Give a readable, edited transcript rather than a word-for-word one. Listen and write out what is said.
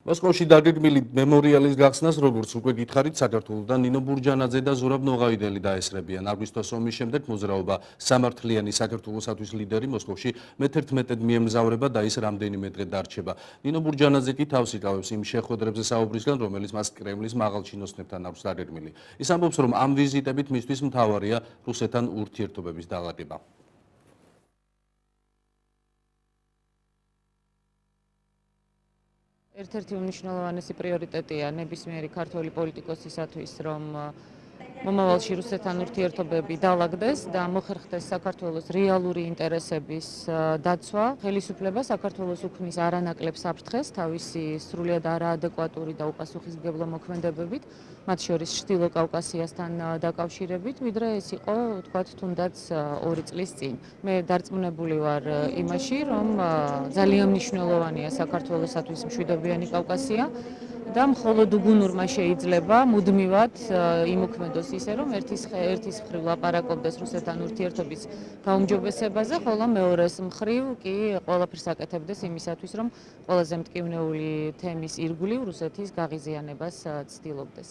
მოსკოვში დაგეგმილი მემორიალის გახსნას, როგორც უკვე გითხარით, საქართველოდან ნინო ბურჯანაძე და ზურაბ ნოღაიდელი დაესწრებიან. აგვისტოს ომის შემდეგ მოძრაობა სამართლიანი საქართველოსათვის ლიდერი მოსკოვში მე-11 მიემგზავრება და ის რამდენიმე დღე დარჩება. ნინო ბურჯანაძე კი თავს იკავებს იმ შეხვედრებზე საუბრისგან, რომელიც მას კრემლის მაღალ ჩინოსნებთან აქვს დაგეგმილი. ის ამბობს, რომ ამ ვიზიტებით მისთვის მთავარია რუსეთთან ურთიერთობების დალაგება. ერთ-ერთი უმნიშვნელოვანესი პრიორიტეტია ნებისმიერი ქართველი პოლიტიკოსისათვის, რომ მომავალში რუსეთთან ურთიერთობები დაალაგდეს და მოხერხდეს საქართველოს რეალური ინტერესების დაცვა. ხელისუფლება საქართველოს უქმნის არანაკლებ საფრთხეს თავისი სრულიად არაადეკვატური და უპასუხისმგებლო მოქმედებებით, მათ შორის ჩრდილო კავკასიასთან დაკავშირებით, ვიდრე ეს იყო, თქვათ, თუნდაც 2 წლის წინ. მე დარწმუნებული ვარ იმაში, რომ ძალიან მნიშვნელოვანია საქართველოსათვის მშვიდობიანი კავკასია და მხოლოდ უგუნურმა შეიძლება მუდმივად იმოქმედოს ისე, რომ ერთის მხრივ ლაპარაკობდეს რუსეთთან ურთიერთობის გაუმჯობესებაზე, ხოლო მეორეს მხრივ კი ყველაფერს აკეთებდეს იმისათვის, რომ ყველაზე მტკივნეული თემის ირგვლივ რუსეთის გაღიზიანებას ცდილობდეს.